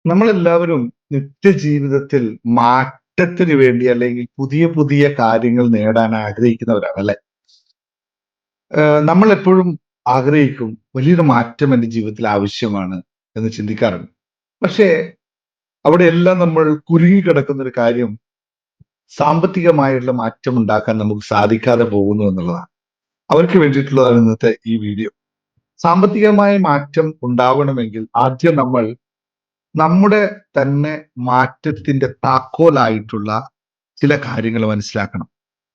നമ്മളെല്ലാവരും നിത്യജീവിതത്തിൽ മാറ്റത്തിന് വേണ്ടി അല്ലെങ്കിൽ പുതിയ പുതിയ കാര്യങ്ങൾ നേടാൻ ആഗ്രഹിക്കുന്നവരാണ് അല്ലെ? നമ്മൾ എപ്പോഴും ആഗ്രഹിക്കും വലിയൊരു മാറ്റം എൻ്റെ ജീവിതത്തിൽ ആവശ്യമാണ് എന്ന് ചിന്തിക്കാറുണ്ട്. പക്ഷേ അവിടെയെല്ലാം നമ്മൾ കുരുങ്ങിക്കിടക്കുന്ന ഒരു കാര്യം സാമ്പത്തികമായുള്ള മാറ്റം ഉണ്ടാക്കാൻ നമുക്ക് സാധിക്കാതെ പോകുന്നു എന്നുള്ളതാണ്. അവർക്ക് വേണ്ടിയിട്ടുള്ളതാണ് ഇന്നത്തെ ഈ വീഡിയോ. സാമ്പത്തികമായ മാറ്റം ഉണ്ടാവണമെങ്കിൽ ആദ്യം നമ്മൾ നമ്മുടെ തന്നെ മാറ്റത്തിന്റെ താക്കോലായിട്ടുള്ള ചില കാര്യങ്ങൾ മനസ്സിലാക്കണം.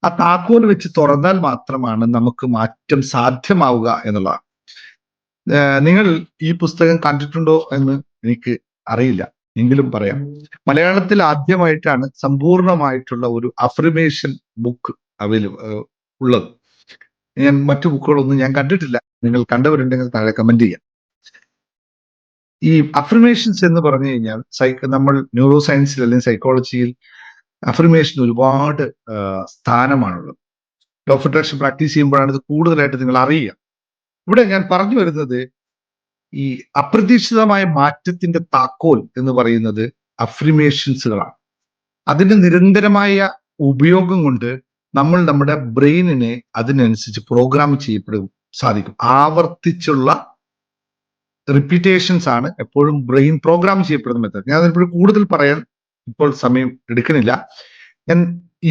ആ താക്കോൽ വെച്ച് തുറന്നാൽ മാത്രമാണ് നമുക്ക് മാറ്റം സാധ്യമാവുക എന്നുള്ളതാണ്. നിങ്ങൾ ഈ പുസ്തകം കണ്ടിട്ടുണ്ടോ എന്ന് എനിക്ക് അറിയില്ല, എങ്കിലും പറയാം. മലയാളത്തിൽ ആദ്യമായിട്ടാണ് സമ്പൂർണമായിട്ടുള്ള ഒരു അഫർമേഷൻ ബുക്ക് ഉള്ളത്. ഞാൻ മറ്റു ബുക്കുകളൊന്നും ഞാൻ കണ്ടിട്ടില്ല. നിങ്ങൾ കണ്ടവരുണ്ടെങ്കിൽ താഴെ കമന്റ് ചെയ്യാം. ഈ അഫർമേഷൻസ് എന്ന് പറഞ്ഞു കഴിഞ്ഞാൽ നമ്മൾ ന്യൂറോ സയൻസിൽ അല്ലെങ്കിൽ സൈക്കോളജിയിൽ അഫർമേഷൻ ഒരുപാട് സ്ഥാനമാണുള്ളത്. ലോ ഓഫ് അട്രാക്ഷൻ പ്രാക്ടീസ് ചെയ്യുമ്പോഴാണ് ഇത് കൂടുതലായിട്ട് നിങ്ങൾ അറിയുക. ഇവിടെ ഞാൻ പറഞ്ഞു വരുന്നത് ഈ അപ്രതീക്ഷിതമായ മാറ്റത്തിന്റെ താക്കോൽ എന്ന് പറയുന്നത് അഫർമേഷൻസുകളാണ്. അതിന്റെ നിരന്തരമായ ഉപയോഗം കൊണ്ട് നമ്മൾ നമ്മുടെ ബ്രെയിനിനെ അതിനനുസരിച്ച് പ്രോഗ്രാം ചെയ്യപ്പെടും സാധിക്കും. ആവർത്തിച്ചുള്ള റിപ്പീറ്റേഷൻസ് ആണ് എപ്പോഴും ബ്രെയിൻ പ്രോഗ്രാം ചെയ്യപ്പെടുന്ന മെത്തേഡ്. ഞാൻ അതിനെപ്പോഴും കൂടുതൽ പറയാൻ ഇപ്പോൾ സമയം എടുക്കുന്നില്ല. ഞാൻ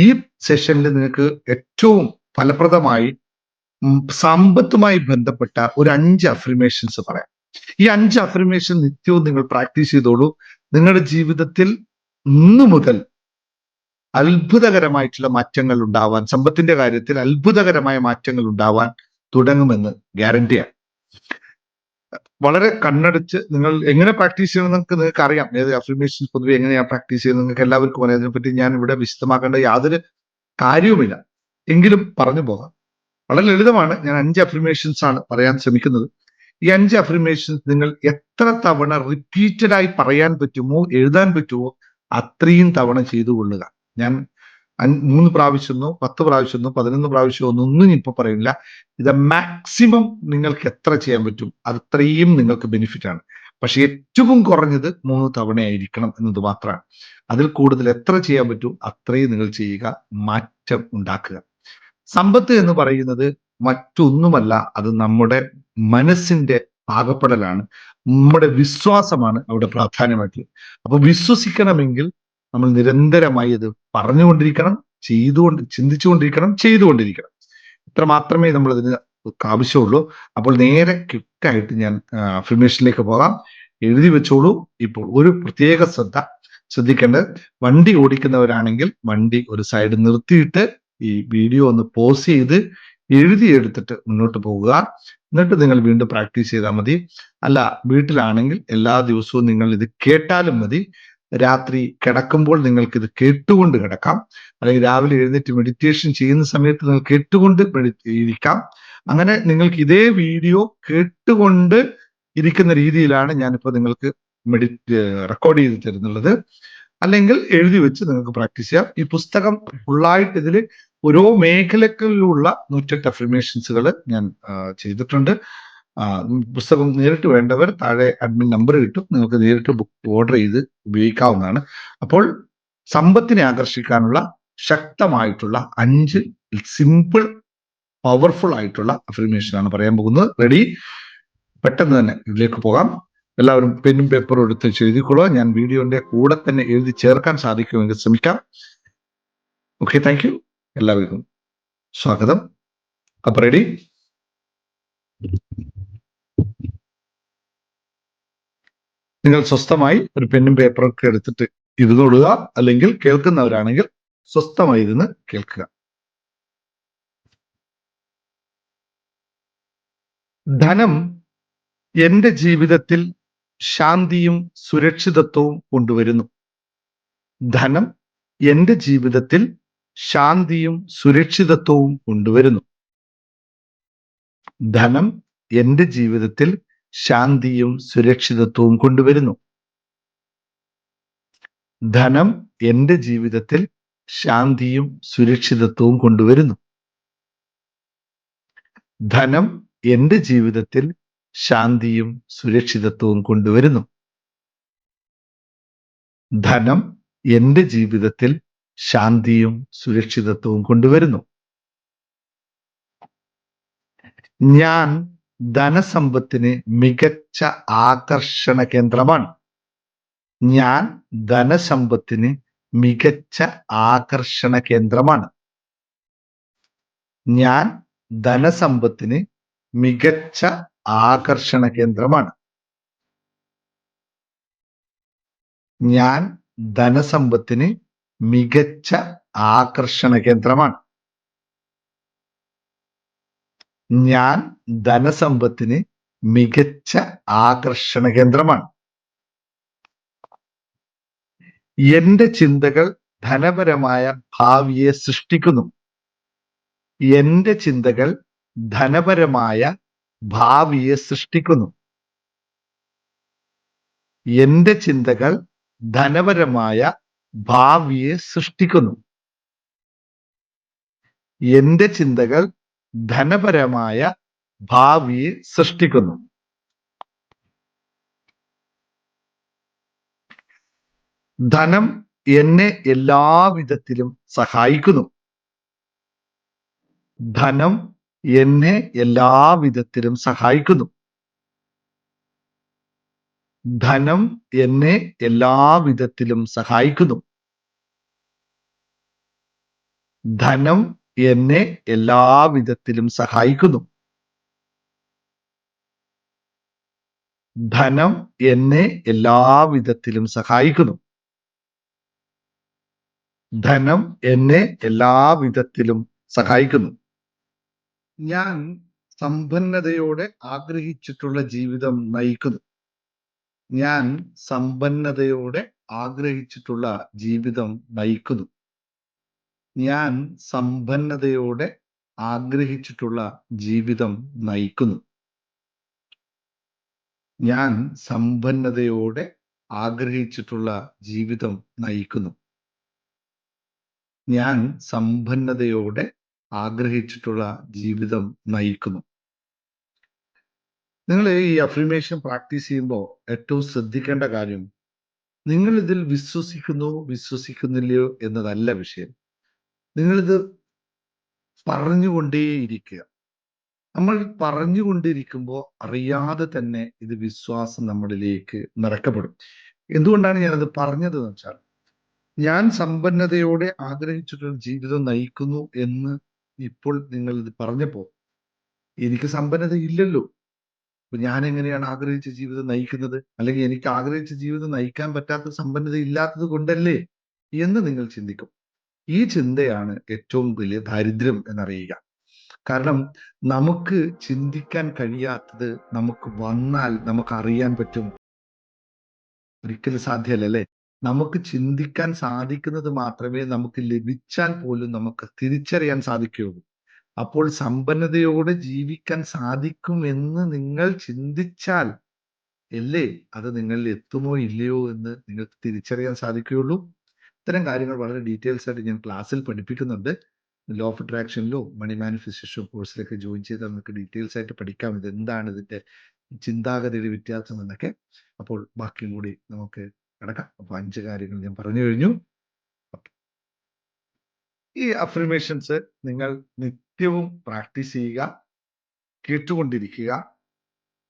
ഈ സെഷനിൽ നിങ്ങൾക്ക് ഏറ്റവും ഫലപ്രദമായി സമ്പത്തുമായി ബന്ധപ്പെട്ട ഒരു 5 അഫർമേഷൻസ് പറയാം. ഈ 5 അഫർമേഷൻ നിത്യവും നിങ്ങൾ പ്രാക്ടീസ് ചെയ്തോളൂ. നിങ്ങളുടെ ജീവിതത്തിൽ ഇന്നു മുതൽ അത്ഭുതകരമായിട്ടുള്ള മാറ്റങ്ങൾ ഉണ്ടാവാൻ, സമ്പത്തിന്റെ കാര്യത്തിൽ അത്ഭുതകരമായ മാറ്റങ്ങൾ ഉണ്ടാവാൻ തുടങ്ങുമെന്ന് ഗ്യാരണ്ടിയാണ്. വളരെ കണ്ണടച്ച് നിങ്ങൾ എങ്ങനെ പ്രാക്ടീസ് ചെയ്യണം നിങ്ങൾക്ക് അറിയാം. ഏത് അഫർമേഷൻസ് പൊതുവെ എങ്ങനെയാണ് പ്രാക്ടീസ് ചെയ്യുന്നത് നിങ്ങൾക്ക് എല്ലാവർക്കും അറിയാം. അതിനെപ്പറ്റി ഞാൻ ഇവിടെ വിശദമാക്കേണ്ട യാതൊരു കാര്യവുമില്ല. എങ്കിലും പറഞ്ഞു പോകാം. വളരെ ലളിതമാണ്. ഞാൻ 5 അഫർമേഷൻസ് ആണ് പറയാൻ ശ്രമിക്കുന്നത്. ഈ 5 അഫർമേഷൻസ് നിങ്ങൾ എത്ര തവണ റിപ്പീറ്റഡ് ആയി പറയാൻ പറ്റുമോ, എഴുതാൻ പറ്റുമോ അത്രയും തവണ ചെയ്തു കൊള്ളുക. ഞാൻ 3 പ്രാവശ്യമോ 10 പ്രാവശ്യമോ 11 പ്രാവശ്യമോ ഒന്നും ഇപ്പൊ പറയില്ല. ഇത് മാക്സിമം നിങ്ങൾക്ക് എത്ര ചെയ്യാൻ പറ്റും അത്രയും നിങ്ങൾക്ക് ബെനിഫിറ്റ് ആണ്. പക്ഷെ ഏറ്റവും കുറഞ്ഞത് 3 തവണയായിരിക്കണം എന്നത് മാത്രമാണ്. അതിൽ കൂടുതൽ എത്ര ചെയ്യാൻ പറ്റും അത്രയും നിങ്ങൾ ചെയ്യുക, മാറ്റം ഉണ്ടാക്കുക. സമ്പത്ത് എന്ന് പറയുന്നത് മറ്റൊന്നുമല്ല, അത് നമ്മുടെ മനസ്സിന്റെ പാകപ്പെടലാണ്. നമ്മുടെ വിശ്വാസമാണ് അവിടെ പ്രാധാന്യമായിട്ടുള്ളത്. അപ്പൊ വിശ്വസിക്കണമെങ്കിൽ നമ്മൾ നിരന്തരമായി അത് പറഞ്ഞുകൊണ്ടിരിക്കണം, ചിന്തിച്ചുകൊണ്ടിരിക്കണം, ചെയ്തുകൊണ്ടിരിക്കണം. ഇത്ര മാത്രമേ നമ്മൾ അതിന് ആവശ്യമുള്ളൂ. അപ്പോൾ നേരെ ക്വിക്കായിട്ട് ഞാൻ അഫർമേഷനിലേക്ക് പോകാം. എഴുതി വെച്ചോളൂ. ഇപ്പോൾ ഒരു പ്രത്യേക ശ്രദ്ധിക്കേണ്ടത്, വണ്ടി ഓടിക്കുന്നവരാണെങ്കിൽ വണ്ടി ഒരു സൈഡ് നിർത്തിയിട്ട് ഈ വീഡിയോ ഒന്ന് പോസ് ചെയ്ത് എഴുതിയെടുത്തിട്ട് മുന്നോട്ട് പോകുക. എന്നിട്ട് നിങ്ങൾ വീണ്ടും പ്രാക്ടീസ് ചെയ്താൽ മതി. അല്ല, വീട്ടിലാണെങ്കിൽ എല്ലാ ദിവസവും നിങ്ങൾ ഇത് കേട്ടാലും മതി. രാത്രി കിടക്കുമ്പോൾ നിങ്ങൾക്ക് ഇത് കേട്ടുകൊണ്ട് കിടക്കാം. അല്ലെങ്കിൽ രാവിലെ എഴുന്നേറ്റ് മെഡിറ്റേഷൻ ചെയ്യുന്ന സമയത്ത് നിങ്ങൾ കേട്ടുകൊണ്ട് ഇരിക്കാം. അങ്ങനെ നിങ്ങൾക്ക് ഇതേ വീഡിയോ കേട്ടുകൊണ്ട് ഇരിക്കുന്ന രീതിയിലാണ് ഞാനിപ്പോൾ നിങ്ങൾക്ക് റെക്കോർഡ് ചെയ്ത് തരുന്നുള്ളത്. അല്ലെങ്കിൽ എഴുതി വെച്ച് നിങ്ങൾക്ക് പ്രാക്ടീസ് ചെയ്യാം. ഈ പുസ്തകം ഫുള്ളായിട്ട് ഇതിൽ ഓരോ മേഖലകളിലുള്ള 108 അഫർമേഷൻസുകൾ ഞാൻ ചെയ്തിട്ടുണ്ട്. പുസ്തകം നേരിട്ട് വേണ്ടവർ താഴെ അഡ്മിൻ നമ്പർ കിട്ടും, നിങ്ങൾക്ക് നേരിട്ട് ബുക്ക് ഓർഡർ ചെയ്ത് ഉപയോഗിക്കാവുന്നതാണ്. അപ്പോൾ സമ്പത്തിനെ ആകർഷിക്കാനുള്ള ശക്തമായിട്ടുള്ള 5 സിമ്പിൾ പവർഫുൾ ആയിട്ടുള്ള അഫർമേഷൻ ആണ് പറയാൻ പോകുന്നത്. റെഡി? പെട്ടെന്ന് തന്നെ ഇതിലേക്ക് പോകാം. എല്ലാവരും പെന്നും പേപ്പറും എടുത്ത് എഴുതിക്കൊള്ളുക. ഞാൻ വീഡിയോന്റെ കൂടെ തന്നെ എഴുതി ചേർക്കാൻ സാധിക്കുമെങ്കിൽ ശ്രമിക്കാം. Okay, thank you. എല്ലാവർക്കും സ്വാഗതം. അപ്പൊ റെഡി? നിങ്ങൾ സ്വസ്ഥമായി ഒരു പെന്നും പേപ്പറും ഒക്കെ എടുത്തിട്ട് ഇരുന്നോളുക. അല്ലെങ്കിൽ കേൾക്കുന്നവരാണെങ്കിൽ സ്വസ്ഥമായി ഇരുന്ന് കേൾക്കുക. ധനം എന്റെ ജീവിതത്തിൽ ശാന്തിയും സുരക്ഷിതത്വവും കൊണ്ടുവരുന്നു. ധനം എന്റെ ജീവിതത്തിൽ ശാന്തിയും സുരക്ഷിതത്വവും കൊണ്ടുവരുന്നു. ധനം എന്റെ ജീവിതത്തിൽ ശാന്തിയും സുരക്ഷിതത്വവും കൊണ്ടുവരുന്നു. ധനം എന്റെ ജീവിതത്തിൽ ശാന്തിയും സുരക്ഷിതത്വവും കൊണ്ടുവരുന്നു. ധനം എന്റെ ജീവിതത്തിൽ ശാന്തിയും സുരക്ഷിതത്വവും കൊണ്ടുവരുന്നു. ധനം എന്റെ ജീവിതത്തിൽ ശാന്തിയും സുരക്ഷിതത്വവും കൊണ്ടുവരുന്നു. ഞാൻ ധനസമ്പത്തിന് മികച്ച ആകർഷണ കേന്ദ്രമാണ്. ഞാൻ ധനസമ്പത്തിന് മികച്ച ആകർഷണ കേന്ദ്രമാണ്. ഞാൻ ധനസമ്പത്തിന് മികച്ച ആകർഷണ കേന്ദ്രമാണ്. ഞാൻ ധനസമ്പത്തിന് മികച്ച ആകർഷണ കേന്ദ്രമാണ്. ഞാൻ ധനസമ്പത്തിന് മികച്ച ആകർഷണ കേന്ദ്രമാണ്. എന്റെ ചിന്തകൾ ധനപരമായ ഭാവിയെ സൃഷ്ടിക്കുന്നു. എന്റെ ചിന്തകൾ ധനപരമായ ഭാവിയെ സൃഷ്ടിക്കുന്നു. എന്റെ ചിന്തകൾ ധനപരമായ ഭാവിയെ സൃഷ്ടിക്കുന്നു. എന്റെ ചിന്തകൾ ധനപരമായ ഭാവിയെ സൃഷ്ടിക്കുന്നു. ധനം എന്നെ എല്ലാവിധത്തിലും സഹായിക്കുന്നു. ധനം എന്നെ എല്ലാവിധത്തിലും സഹായിക്കുന്നു. ധനം എന്നെ എല്ലാവിധത്തിലും സഹായിക്കുന്നു. ധനം എന്നെ എല്ലാവിധത്തിലും സഹായിക്കുന്നു. ധനം എന്നെ എല്ലാവിധത്തിലും സഹായിക്കുന്നു. ധനം എന്നെ എല്ലാവിധത്തിലും സഹായിക്കുന്നു. ഞാൻ സമ്പന്നതയോടെ ആഗ്രഹിച്ചിട്ടുള്ള ജീവിതം നയിക്കുന്നു. ഞാൻ സമ്പന്നതയോടെ ആഗ്രഹിച്ചിട്ടുള്ള ജീവിതം നയിക്കുന്നു. ഞാൻ സമ്പന്നതയോടെ ആഗ്രഹിച്ചിട്ടുള്ള ജീവിതം നയിക്കുന്നു. ഞാൻ സമ്പന്നതയോടെ ആഗ്രഹിച്ചിട്ടുള്ള ജീവിതം നയിക്കുന്നു. ഞാൻ സമ്പന്നതയോടെ ആഗ്രഹിച്ചിട്ടുള്ള ജീവിതം നയിക്കുന്നു. നിങ്ങൾ ഈ അഫർമേഷൻ പ്രാക്ടീസ് ചെയ്യുമ്പോൾ ഏറ്റവും ശ്രദ്ധിക്കേണ്ട കാര്യം, നിങ്ങൾ ഇതിൽ വിശ്വസിക്കുന്നില്ലയോ എന്നതല്ല വിഷയം. നിങ്ങളിത് പറഞ്ഞുകൊണ്ടേയിരിക്കുക. നമ്മൾ പറഞ്ഞുകൊണ്ടിരിക്കുമ്പോൾ അറിയാതെ തന്നെ ഇത് വിശ്വാസം നമ്മളിലേക്ക് നിറക്കപ്പെടും. എന്തുകൊണ്ടാണ് ഞാനത് പറഞ്ഞത് എന്ന് വെച്ചാൽ, ഞാൻ സമ്പന്നതയോടെ ആഗ്രഹിച്ചിട്ടുള്ള ജീവിതം നയിക്കുന്നു എന്ന് ഇപ്പോൾ നിങ്ങൾ ഇത് പറഞ്ഞപ്പോൾ എനിക്ക് സമ്പന്നത ഇല്ലല്ലോ, അപ്പൊ ഞാൻ എങ്ങനെയാണ് ആഗ്രഹിച്ച ജീവിതം നയിക്കുന്നത്? അല്ലെങ്കിൽ എനിക്ക് ആഗ്രഹിച്ച ജീവിതം നയിക്കാൻ പറ്റാത്ത സമ്പന്നത ഇല്ലാത്തത് കൊണ്ടല്ലേ എന്ന് നിങ്ങൾ ചിന്തിക്കും. ഈ ചിന്തയാണ് ഏറ്റവും വലിയ ദാരിദ്ര്യം എന്നറിയുക. കാരണം നമുക്ക് ചിന്തിക്കാൻ കഴിയാത്തത് നമുക്ക് വന്നാൽ നമുക്ക് അറിയാൻ പറ്റും? ഒരിക്കലും സാധ്യമല്ല, അല്ലേ? നമുക്ക് ചിന്തിക്കാൻ സാധിക്കുന്നത് മാത്രമേ നമുക്ക് ലഭിച്ചാൽ പോലും നമുക്ക് തിരിച്ചറിയാൻ സാധിക്കുകയുള്ളൂ. അപ്പോൾ സമ്പന്നതയോടെ ജീവിക്കാൻ സാധിക്കുമെന്ന് നിങ്ങൾ ചിന്തിച്ചാൽ അല്ലേ അത് നിങ്ങളിൽ എത്തുമോ ഇല്ലയോ എന്ന് നിങ്ങൾക്ക് തിരിച്ചറിയാൻ സാധിക്കുകയുള്ളൂ. ഇത്തരം കാര്യങ്ങൾ വളരെ ഡീറ്റെയിൽസ് ആയിട്ട് ഞാൻ ക്ലാസ്സിൽ പഠിപ്പിക്കുന്നുണ്ട്. ലോ ഓഫ് അട്രാക്ഷനിലോ മണി മാനിഫെസ്റ്റേഷൻ കോഴ്സിലൊക്കെ ജോയിൻ ചെയ്താൽ നമുക്ക് ഡീറ്റെയിൽസ് ആയിട്ട് പഠിക്കാം ഇത് എന്താണ് ഇതിന്റെ ചിന്താഗതിയുടെ വ്യത്യാസം എന്നൊക്കെ. അപ്പോൾ ബാക്കിയും കൂടി നമുക്ക് കിടക്കാം. അപ്പൊ 5 കാര്യങ്ങൾ ഞാൻ പറഞ്ഞു കഴിഞ്ഞു. ഈ അഫർമേഷൻസ് നിങ്ങൾ നിത്യവും പ്രാക്ടീസ് ചെയ്യുക, കേട്ടുകൊണ്ടിരിക്കുക,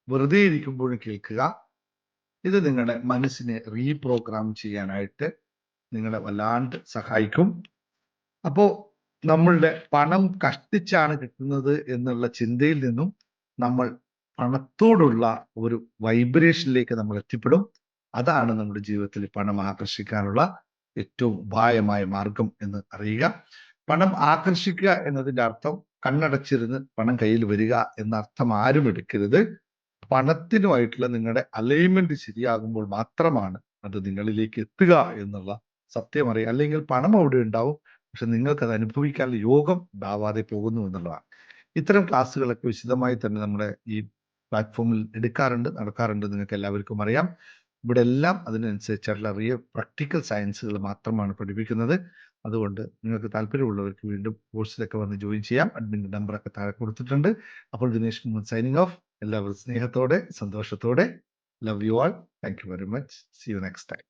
വെറുതെ ഇരിക്കുമ്പോഴും കേൾക്കുക. ഇത് നിങ്ങളുടെ മനസ്സിനെ റീപ്രോഗ്രാം ചെയ്യാനായിട്ട് നിങ്ങളെ വല്ലാണ്ട് സഹായിക്കും. അപ്പോ നമ്മളുടെ പണം കഷ്ടിച്ചാണ് കിട്ടുന്നത് എന്നുള്ള ചിന്തയിൽ നിന്നും നമ്മൾ പണത്തോടുള്ള ഒരു വൈബ്രേഷനിലേക്ക് നമ്മൾ എത്തിപ്പെടും. അതാണ് നമ്മുടെ ജീവിതത്തിൽ പണം ആകർഷിക്കാനുള്ള ഏറ്റവും ഉപായമായ മാർഗം എന്ന് അറിയുക. പണം ആകർഷിക്കുക എന്നതിന്റെ അർത്ഥം കണ്ണടച്ചിരുന്ന് പണം കയ്യിൽ വരിക എന്ന അർത്ഥം ആരും എടുക്കരുത്. പണത്തിനുമായിട്ടുള്ള നിങ്ങളുടെ അലൈൻമെന്റ് ശരിയാകുമ്പോൾ മാത്രമാണ് അത് നിങ്ങളിലേക്ക് എത്തുക എന്നുള്ള സത്യം അറിയുക. അല്ലെങ്കിൽ പണം അവിടെ ഉണ്ടാവും, പക്ഷെ നിങ്ങൾക്ക് അത് അനുഭവിക്കാനുള്ള യോഗം ഉണ്ടാവാതെ പോകുന്നു എന്നുള്ളതാണ്. ഇത്തരം ക്ലാസ്സുകളൊക്കെ വിശദമായി തന്നെ നമ്മുടെ ഈ പ്ലാറ്റ്ഫോമിൽ എടുക്കാറുണ്ട്, നടക്കാറുണ്ട്. നിങ്ങൾക്ക് എല്ലാവർക്കും അറിയാം. ഇവിടെ എല്ലാം അതിനനുസരിച്ചുള്ള റിയൽ പ്രാക്ടിക്കൽ സയൻസുകൾ മാത്രമാണ് പഠിപ്പിക്കുന്നത്. അതുകൊണ്ട് നിങ്ങൾക്ക് താല്പര്യമുള്ളവർക്ക് വീണ്ടും കോഴ്സിലൊക്കെ വന്ന് ജോയിൻ ചെയ്യാം. അഡ്മിൻ്റെ നമ്പറൊക്കെ താഴെ കൊടുത്തിട്ടുണ്ട്. അപ്പോൾ ദിനേശ് കുമാർ സൈനിങ് ഓഫ്. എല്ലാവരും സ്നേഹത്തോടെ സന്തോഷത്തോടെ. Love you all. Thank you very much. See you next time.